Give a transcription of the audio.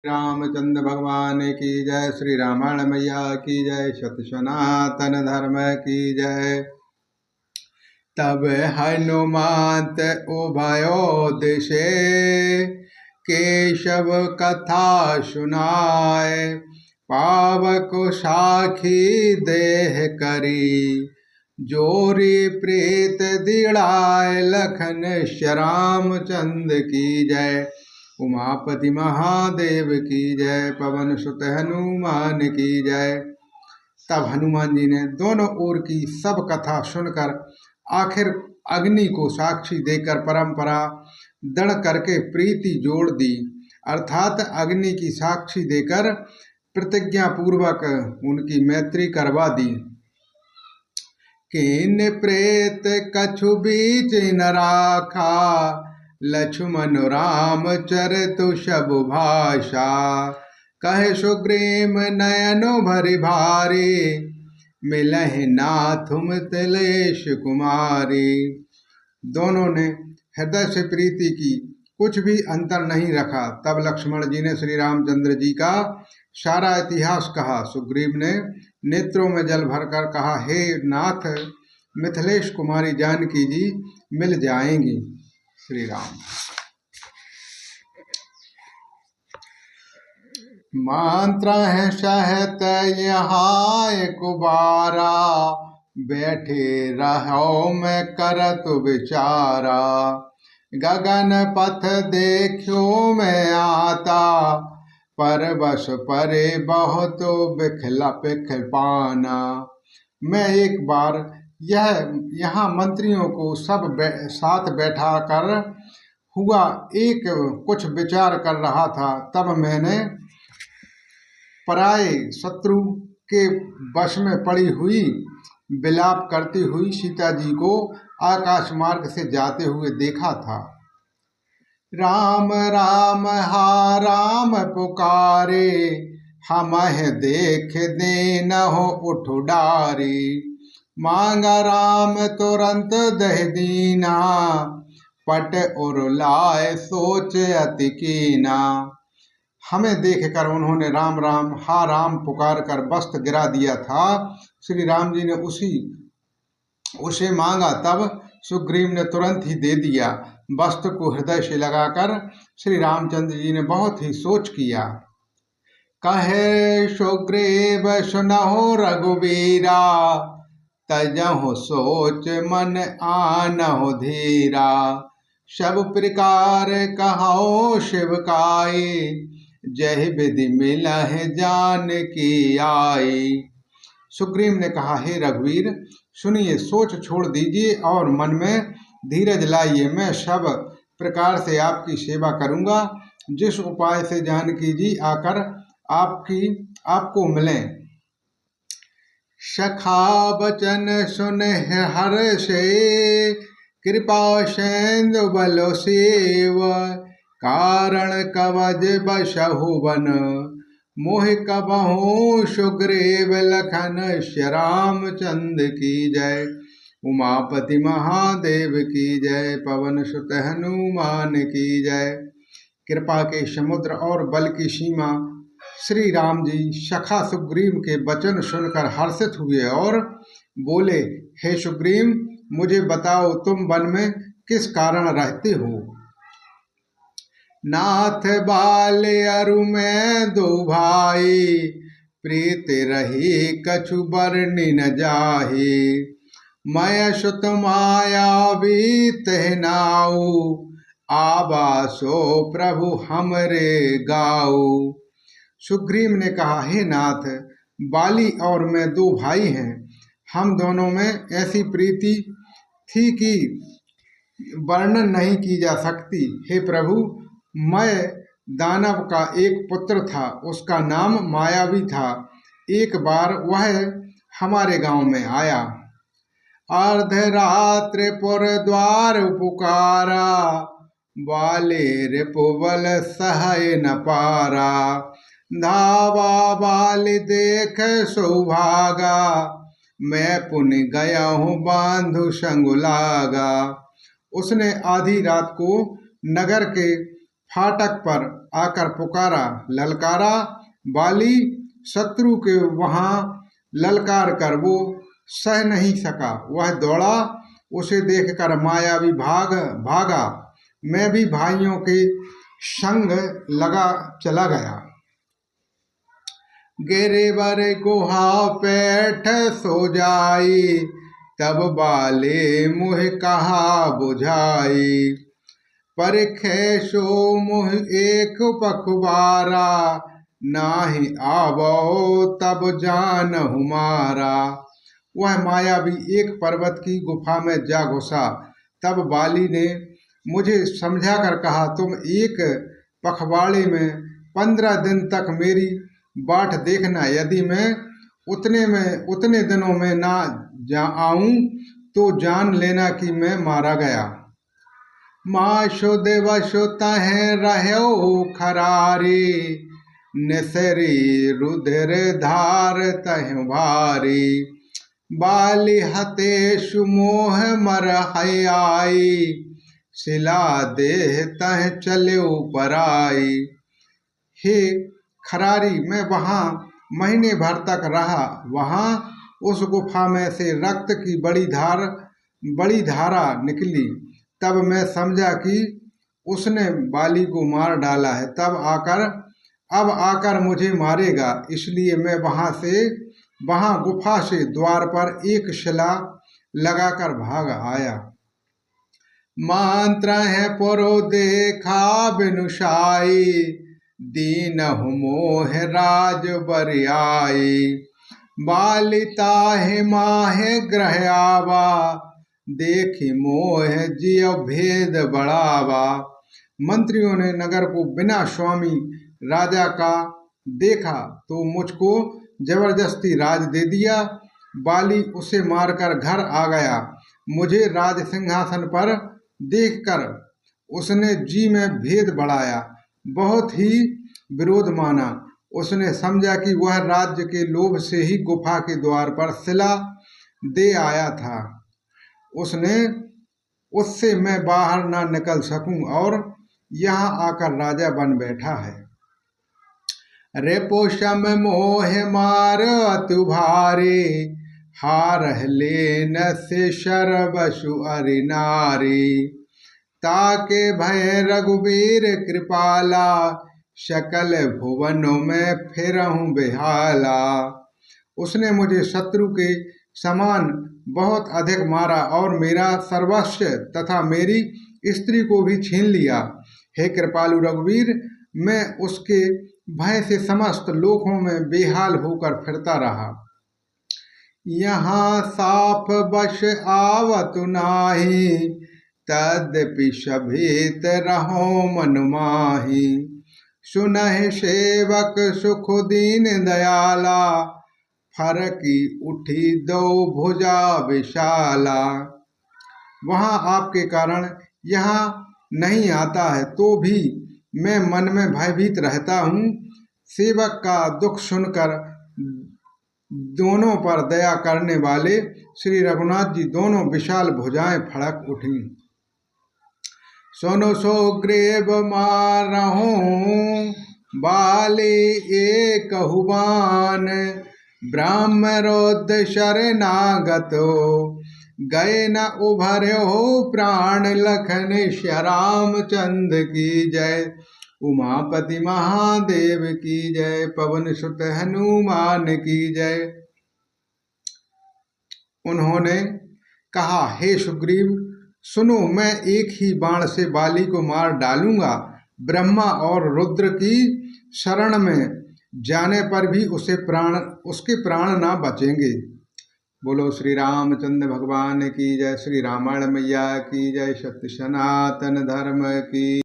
रामचंद्र भगवान की जय। श्री रामायण मैया की जय। सत्य सनातन धर्म की जय। तब हनुमंत उभयो दिशे केशव कथा सुनाए। पावक साखी देह करी जोरी प्रीत दिड़ाए। लखन श्यामचंद्र की जय। उमापति महादेव की जय। पवन सुत हनुमान की जय। तब हनुमान जी ने दोनों ओर की सब कथा सुनकर आखिर अग्नि को साक्षी देकर परंपरा दृढ़ करके प्रीति जोड़ दी, अर्थात अग्नि की साक्षी देकर प्रतिज्ञा पूर्वक उनकी मैत्री करवा दी। किन प्रेत कछु बीच न राखा। लक्ष्मण राम चरितु सब भाषा। कहे सुग्रीव नयनो भरि भारी। मिलहि नाथ मिथिलेश कुमारी। दोनों ने हृदय से प्रीति की, कुछ भी अंतर नहीं रखा। तब लक्ष्मण जी ने श्री रामचंद्र जी का सारा इतिहास कहा। सुग्रीव ने नेत्रों में जल भरकर कहा, हे नाथ, मिथिलेश कुमारी जानकी जी मिल जाएंगी। श्री राम। मंत्र है सहत यहाँ एक बारा। बैठे रहो मैं करत विचारा। गगन पथ देखो मैं आता। परबस परे बहुत बिखला बिखल पाना। मैं एक बार यहाँ मंत्रियों को सब साथ बैठा कर हुआ एक कुछ विचार कर रहा था। तब मैंने पराये शत्रु के वश में पड़ी हुई विलाप करती हुई सीता जी को आकाश मार्ग से जाते हुए देखा था। राम राम हा राम पुकारे। हमह देख देनहो उठ डारी। मांगा राम तुरंत दह दीना। पट और लाए सोच अति कीना। हमें देखकर उन्होंने राम राम हा राम पुकार कर वस्त्र गिरा दिया था। श्री राम जी ने उसे मांगा, तब सुग्रीव ने तुरंत ही दे दिया। वस्त्र को हृदय से लगाकर श्री रामचंद्र जी ने बहुत ही सोच किया। कहे सुग्रीव सुनहो रघुवीरा। तजहु सोच मन आनहु धीरा। सब प्रकार कहो शिवकाई। जय विधि मिलहि जानकी आई। सुग्रीव ने कहा, हे रघुवीर, सुनिए, सोच छोड़ दीजिए और मन में धीरज लाइए। मैं सब प्रकार से आपकी सेवा करूंगा, जिस उपाय से जानकी जी आकर आपको मिलें। सखा बचन सुन हर्षे। कृपा सेंदु बल सेव। कारण कवच बसहु वन। मोह कबहु सुग्रीव लखन श्यामचंद्र की जय। उमापति महादेव की जय। पवन सुत हनुमान की जय। कृपा के समुद्र और बल की सीमा श्री राम जी सखा सुग्रीव के वचन सुनकर हर्षित हुए और बोले, हे सुग्रीव, मुझे बताओ तुम वन में किस कारण रहते हो। नाथ बाल अरु में दो भाई। प्रीत रही कछु बरनी न जाही। मैं सुत माया बीत नाऊ। आवासो प्रभु हमरे गाऊ। सुग्रीव ने कहा, हे नाथ, बाली और मैं दो भाई हैं। हम दोनों में ऐसी प्रीति थी कि वर्णन नहीं की जा सकती। हे प्रभु, मैं दानव का एक पुत्र था, उसका नाम मायावी था। एक बार वह हमारे गांव में आया। अर्धरात्रि पुर द्वार पुकारा। बाले रिपुबल सहय न पारा। धावा बाल देख सौभागा। मैं पुण्य गया हूँ बांधु संग लागा। उसने आधी रात को नगर के फाटक पर आकर पुकारा ललकारा। बाली शत्रु के वहां ललकार कर वो सह नहीं सका, वह दौड़ा। उसे देखकर मायावी भागा। मैं भी भाइयों के संग लगा चला गया। गिरिवर गुहा पैठ सो जाई, तब बाले मुह कहा बुझाई। परखे सो मुह एक पखबारा, नाही आवो तब जान हुमारा। वह मायावी एक पर्वत की गुफा में जा घुसा। तब बाली ने मुझे समझा कर कहा, तुम एक पखवाड़े में 15 दिन तक मेरी बाट देखना। यदि मैं उतने दिनों में ना जा आऊं तो जान लेना कि मैं मारा गया। माशो दिवसो तहें रहो खरारी, निसरी रुधिर धार तहें भारी। बाली हते सुमोह मर आई, सिला देह तह चल्यो पराई। हे खरारी, मैं वहां महीने भर तक रहा। वहां उस गुफा में से रक्त की बड़ी धारा निकली। तब मैं समझा कि उसने बाली को मार डाला है। अब आकर मुझे मारेगा। इसलिए मैं वहां गुफा से द्वार पर एक शिला लगाकर भाग आया। मंत्र है पुरो देखा बिनुसाई, दीन मोह राज बरियाई। बालिता है माहे ग्रह आवा, देखी मोह जियो भेद बढ़ावा। मंत्रियों ने नगर को बिना स्वामी राजा का देखा तो मुझको जबरदस्ती राज दे दिया। बाली उसे मारकर घर आ गया। मुझे राज सिंहासन पर देखकर उसने जी में भेद बढ़ाया, बहुत ही विरोध माना। उसने समझा कि वह राज्य के लोभ से ही गुफा के द्वार पर शिला दे आया था। उससे मैं बाहर ना निकल सकूं और यहाँ आकर राजा बन बैठा है। रेपोशम मोह मार अतु भारी, हार लेन से शरबसु अरि नारी। ताके भय रघुवीर कृपाला, सकल भुवनों में फिरहूं बेहाला। उसने मुझे शत्रु के समान बहुत अधिक मारा और मेरा सर्वस्व तथा मेरी स्त्री को भी छीन लिया। हे कृपालु रघुवीर, मैं उसके भय से समस्त लोकों में बेहाल होकर फिरता रहा। यहाँ साफ बश आवत नाही, तद्यपि सभीत रहो मन माही। सुनहि सेवक सुख दीन दयाला, फरकी उठी दो भुजा विशाला। वहाँ आपके कारण यहाँ नहीं आता है तो भी मैं मन में भयभीत रहता हूँ। सेवक का दुख सुनकर दोनों पर दया करने वाले श्री रघुनाथ जी दोनों विशाल भुजाएं फड़क उठी। सुनो सो ग्रीव मारहूं, बाली एक हुबान। ब्रह्मरोध शरणागतो, गए न उभर्यो प्राण। लखन श्यामचंद्र की जय, उमापति महादेव की जय। पवन सुत हनुमान की जय। उन्होंने कहा, हे सुग्रीव, सुनो, मैं एक ही बाण से बाली को मार डालूंगा। ब्रह्मा और रुद्र की शरण में जाने पर भी उसके प्राण ना बचेंगे। बोलो श्री रामचंद्र भगवान की जय। श्री रामायण मैया की जय। सत्य सनातन धर्म की